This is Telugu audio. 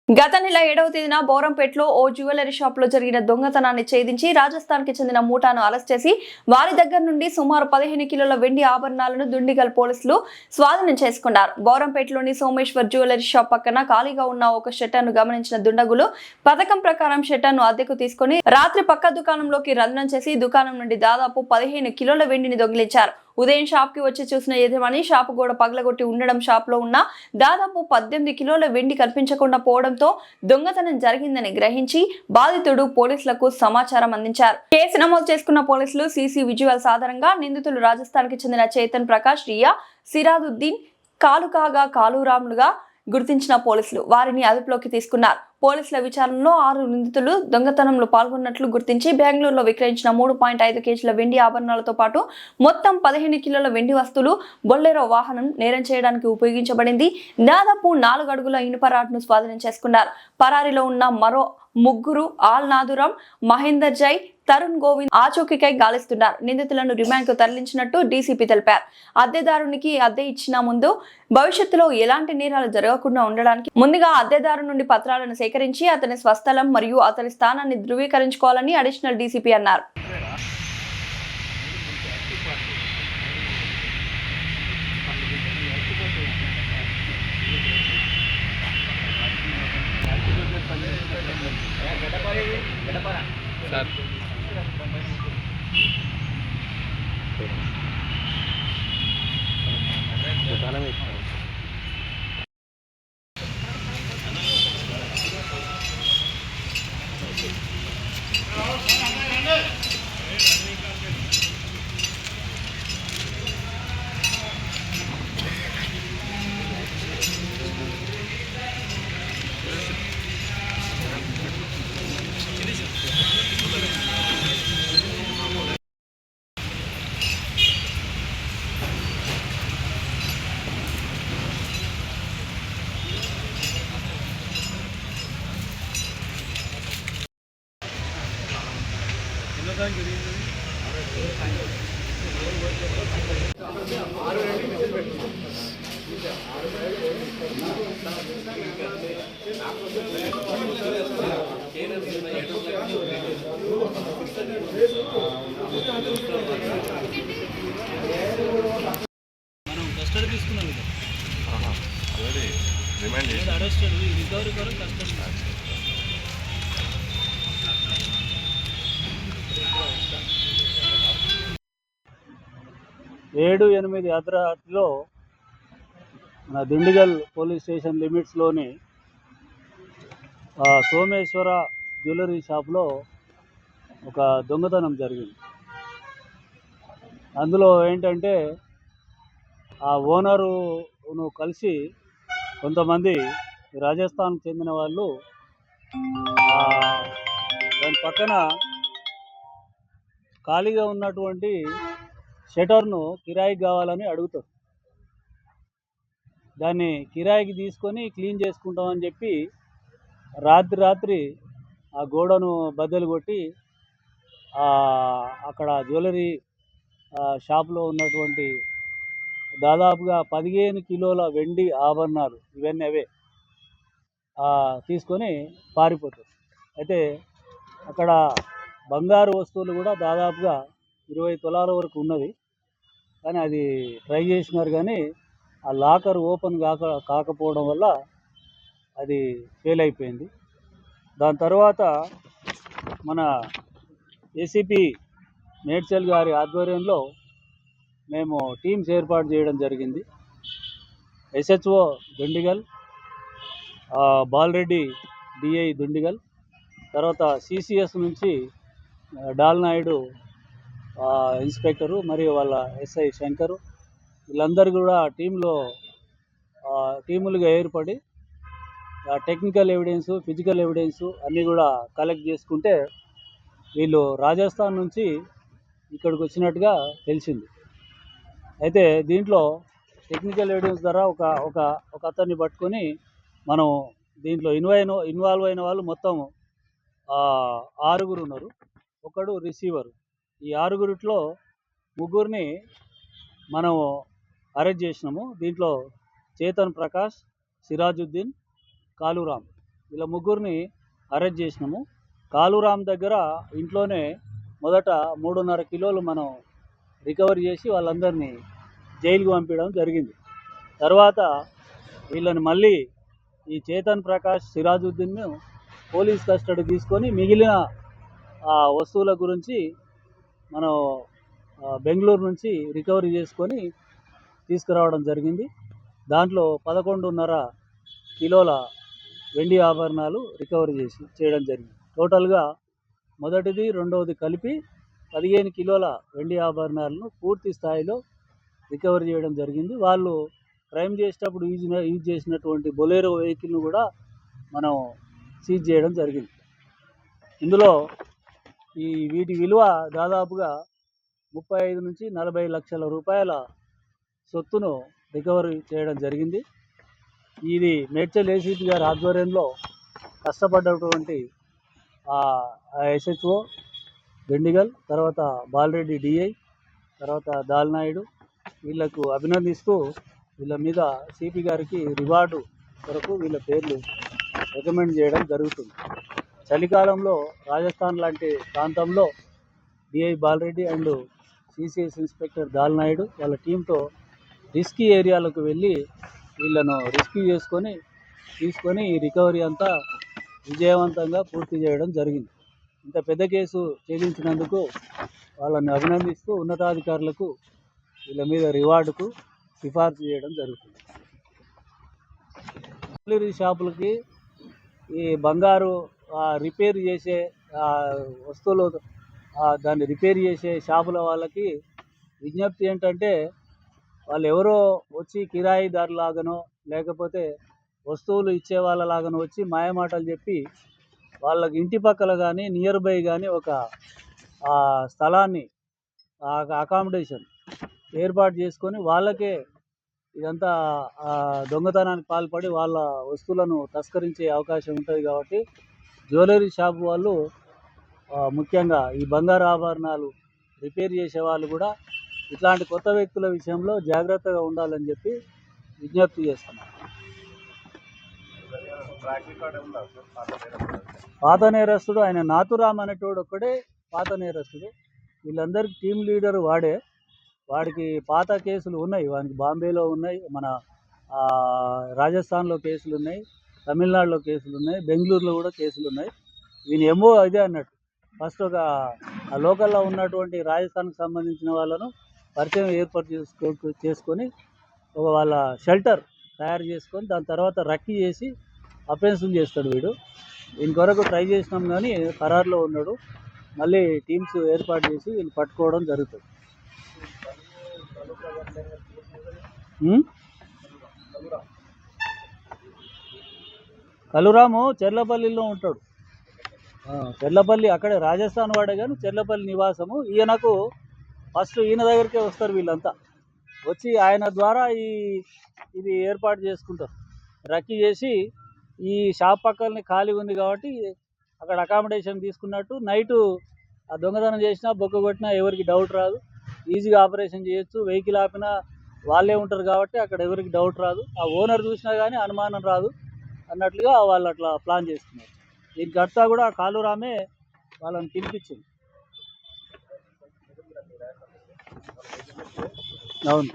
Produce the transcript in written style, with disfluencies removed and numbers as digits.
గత నెల 7వ తేదీన బోరంపేటలో ఓ జ్యువెలరీ షాప్ లో జరిగిన దొంగతనాన్ని ఛేదించి రాజస్థాన్ కి చెందిన మూటాను అరెస్ట్ చేసి వారి దగ్గర నుండి సుమారు 15 కిలోల వెండి ఆభరణాలను దుండిగల్ పోలీసులు స్వాధీనం చేసుకున్నారు. బోరంపేటలోని సోమేశ్వర్ జ్యువెలరీ షాప్ పక్కన ఖాళీగా ఉన్న ఒక షట్టర్ను గమనించిన దుండగులు పథకం ప్రకారం షట్టర్ను అద్దెకు తీసుకుని రాత్రి పక్క దుకాణంలోకి రంధ్రం చేసి దుకాణం నుండి దాదాపు 15 కిలోల వెండిని దొంగిలించారు. ఉదయం షాప్ కి వచ్చి చూసిన యజమాని షాపు గోడ పగలగొట్టి ఉండడం, షాప్ లో ఉన్న దాదాపు 18 కిలోల వెండి కనిపించకుండా పోవడంతో దొంగతనం జరిగిందని గ్రహించి బాధితుడు పోలీసులకు సమాచారం అందించారు. కేసు నమోదు చేసుకున్న పోలీసులు సీసీ విజువల్స్ ఆధారంగా నిందితులు రాజస్థాన్ కి చెందిన చేతన్ ప్రకాష్, రియా, సిరాదుద్దీన్, కాలుకాగా కాలురాములుగా గుర్తించిన పోలీసులు వారిని అదుపులోకి తీసుకున్నారు. పోలీసుల విచారణలో 6 నిందితులు దొంగతనంలో పాల్గొన్నట్లు గుర్తించి బెంగళూరులో విక్రయించిన 3.5 కేజీల వెండి ఆభరణాలతో పాటు మొత్తం 15 కిలోల వెండి వస్తువులు, బొలెరో వాహనం నేరం చేయడానికి ఉపయోగించబడింది. దాదాపు 4 అడుగుల ఇనుప రాడ్ను స్వాధీనం చేసుకున్నారు. పరారీలో ఉన్న మరో 3 ఆల్నాదురాం, మహేందర్ జై, తరుణ్ గోవింద్ ఆచూకీకై గాలిస్తున్నారు. నిందితులను రిమాండ్ కు తరలించినట్టు డీసీపీ తెలిపారు. అద్దెదారునికి అద్దె ఇచ్చిన ముందు భవిష్యత్తులో ఎలాంటి నేరాలు జరగకుండా ఉండడానికి ముందుగా అద్దెదారు నుండి పత్రాలను సేకరించి అతని స్వస్థలం మరియు అతని స్థానాన్ని ధృవీకరించుకోవాలని అడిషనల్ డీసీపీ అన్నారు. దుకాణం 7-8 అర్ధరాత్రిలో మన దుండిగల్ పోలీస్ స్టేషన్ లిమిట్స్లోని సోమేశ్వర జ్యువెలరీ షాప్లో ఒక దొంగతనం జరిగింది. అందులో ఏంటంటే ఆ ఓనరును కలిసి కొంతమంది రాజస్థాన్కి చెందిన వాళ్ళు దాని పక్కన ఖాళీగా ఉన్నటువంటి షటర్ను కిరాయికి కావాలని అడుగుతారు. దాన్ని కిరాయికి తీసుకొని క్లీన్ చేసుకుంటామని చెప్పి రాత్రి ఆ గోడను బద్దలు కొట్టి అక్కడ జ్యువెలరీ షాప్లో ఉన్నటువంటి దాదాపుగా 15 కిలోల వెండి ఆభరణాలు ఇవన్నీ అవే తీసుకొని పారిపోతారు. అయితే అక్కడ బంగారు వస్తువులు కూడా దాదాపుగా 20 తులాల వరకు ఉన్నది. కానీ అది ట్రై చేసినారు, కానీ ఆ లాకర్ ఓపెన్ కాకపోవడం వల్ల అది ఫెయిల్ అయిపోయింది. దాని తర్వాత మన ఏసీపీ మేడ్చల్ గారి ఆధ్వర్యంలో మేము టీమ్స్ ఏర్పాటు చేయడం జరిగింది. ఎస్హెచ్ఓ దుండిగల్, బాలరెడ్డి డిఐ దుండిగల్, తర్వాత సిసిఎస్ నుంచి డాల్నాయుడు ఇన్స్పెక్టరు మరియు వాళ్ళ ఎస్ఐ శంకరు, వీళ్ళందరూ కూడా టీములుగా ఏర్పడి టెక్నికల్ ఎవిడెన్సు, ఫిజికల్ ఎవిడెన్సు అన్నీ కూడా కలెక్ట్ చేసుకుంటే వీళ్ళు రాజస్థాన్ నుంచి ఇక్కడికి వచ్చినట్టుగా తెలిసింది. అయితే దీంట్లో టెక్నికల్ ఎవిడెన్స్ ద్వారా ఒక అతన్ని పట్టుకొని మనం దీంట్లో ఇన్వాల్వ్ అయిన వాళ్ళు మొత్తం 6 ఉన్నారు. ఒకడు రిసీవరు. ఈ 6 3 మనం అరెస్ట్ చేసినాము. దీంట్లో చేతన్ ప్రకాష్, సిరాజుద్దీన్, కాలురామ్ వీళ్ళ ముగ్గురిని అరెస్ట్ చేసినాము. కాలురామ్ దగ్గర ఇంట్లోనే మొదట 3.5 కిలోలు మనం రికవరీ చేసి వాళ్ళందరినీ జైలుకు పంపించడం జరిగింది. తర్వాత వీళ్ళని మళ్ళీ ఈ చేతన్ ప్రకాష్, సిరాజుద్దీన్ను పోలీస్ కస్టడీ తీసుకొని మిగిలిన వస్తువుల గురించి మనం బెంగళూరు నుంచి రికవరీ చేసుకొని తీసుకురావడం జరిగింది. దాంట్లో 11.5 కిలోల వెండి ఆభరణాలు రికవరీ చేయడం జరిగింది. టోటల్గా మొదటిది రెండవది కలిపి 15 కిలోల వెండి ఆభరణాలను పూర్తి స్థాయిలో రికవరీ చేయడం జరిగింది. వాళ్ళు క్రైమ్ చేసేటప్పుడు యూజ్ చేసినటువంటి బొలేరో వెహికల్ను కూడా మనం సీజ్ చేయడం జరిగింది. ఇందులో వీటి విలువ దాదాపుగా 35 నుంచి 40 లక్షల రూపాయల సొత్తును రికవరీ చేయడం జరిగింది. ఇది మేడ్చల్ ఏసీపీ గారి ఆధ్వర్యంలో కష్టపడ్డటువంటి SHO బెండిగల్, తర్వాత బాలరెడ్డి DI, తర్వాత దాల్నాయుడు వీళ్లకు అభినందిస్తూ వీళ్ళ మీద సిపి గారికి రివార్డు కొరకు వీళ్ళ పేర్లు రికమెండ్ చేయడం జరుగుతుంది. చలికాలంలో రాజస్థాన్ లాంటి ప్రాంతంలో DI Balareddy and CCS inspector Dalnaidu వాళ్ళ టీంతో రిస్కీ ఏరియాలకు వెళ్ళి వీళ్ళను రెస్క్యూ తీసుకొని ఈ రికవరీ అంతా విజయవంతంగా పూర్తి చేయడం జరిగింది. ఇంత పెద్ద కేసు ఛేదించినందుకు వాళ్ళని అభినందిస్తూ ఉన్నతాధికారులకు వీళ్ళ మీద రివార్డుకు సిఫార్సు చేయడం జరుగుతుంది. జ్యువెలరీ షాపులకి ఈ బంగారు రిపేర్ చేసే వస్తువులు దాన్ని రిపేర్ చేసే షాపుల వాళ్ళకి విజ్ఞప్తి ఏంటంటే, వాళ్ళు ఎవరో వచ్చి కిరాయిదారులాగానో లేకపోతే వస్తువులు ఇచ్చే వాళ్ళలాగానో వచ్చి మాయమాటలు చెప్పి వాళ్ళకి ఇంటి పక్కల కానీ నియర్ బై కానీ ఒక స్థలాన్ని అకామిడేషన్ ఏర్పాటు చేసుకొని వాళ్ళకే ఇదంతా దొంగతనానికి పాల్పడి వాళ్ళ వస్తువులను తస్కరించే అవకాశం ఉంటుంది. కాబట్టి జ్యువెలరీ షాప్ వాళ్ళు ముఖ్యంగా ఈ బంగారు ఆభరణాలు రిపేర్ చేసే వాళ్ళు కూడా ఇట్లాంటి కొత్త వ్యక్తుల విషయంలో జాగ్రత్తగా ఉండాలని చెప్పి విజ్ఞప్తి చేస్తున్నారు. పాత నేరస్తుడు ఆయన నాతురామ్ అనేటోడు ఒక్కడే పాత నేరస్తుడు. వీళ్ళందరికీ టీం లీడర్ వాడికి పాత కేసులు ఉన్నాయి. వానికి బాంబేలో ఉన్నాయి, మన రాజస్థాన్లో కేసులు ఉన్నాయి, తమిళనాడులో కేసులు ఉన్నాయి, బెంగళూరులో కూడా కేసులు ఉన్నాయి. ఈయన ఏమో ఇదే అన్నట్టు ఫస్ట్ ఒక లోకల్లో ఉన్నటువంటి రాజస్థాన్కి సంబంధించిన వాళ్ళను పరిచయం ఏర్పాటు చేసుకొని వాళ్ళ షెల్టర్ తయారు చేసుకొని దాని తర్వాత రక్కీ చేసి అఫెన్సులు చేస్తాడు వీడు. దీని కొరకు ట్రై చేసినాం కానీ ఖరారులో ఉన్నాడు. మళ్ళీ టీమ్స్ ఏర్పాటు చేసి వీళ్ళు పట్టుకోవడం జరుగుతుంది. కలురాము చెర్లపల్లిలో ఉంటాడు. చెర్లపల్లి అక్కడే రాజస్థాన్ వాడే కానీ చెర్లపల్లి నివాసము. ఈయనకు ఫస్ట్ ఈయన దగ్గరికే వస్తారు వీళ్ళంతా. వచ్చి ఆయన ద్వారా ఇది ఏర్పాటు చేసుకుంటారు. రక్కీ చేసి ఈ షాప్ పక్కనే ఖాళీ ఉంది కాబట్టి అక్కడ అకామిడేషన్ తీసుకున్నట్టు నైటు ఆ దొంగతనం చేసినా బొక్క కొట్టినా ఎవరికి డౌట్ రాదు. ఈజీగా ఆపరేషన్ చేయొచ్చు. వెహికల్ ఆపినా వాళ్ళే ఉంటారు కాబట్టి అక్కడ ఎవరికి డౌట్ రాదు. ఆ ఓనర్ చూసినా కానీ అనుమానం రాదు అన్నట్లుగా వాళ్ళు అట్లా ప్లాన్ చేస్తున్నారు. దీనికి అర్థం కూడా కాలురామే వాళ్ళని పిలిపించింది. అవును.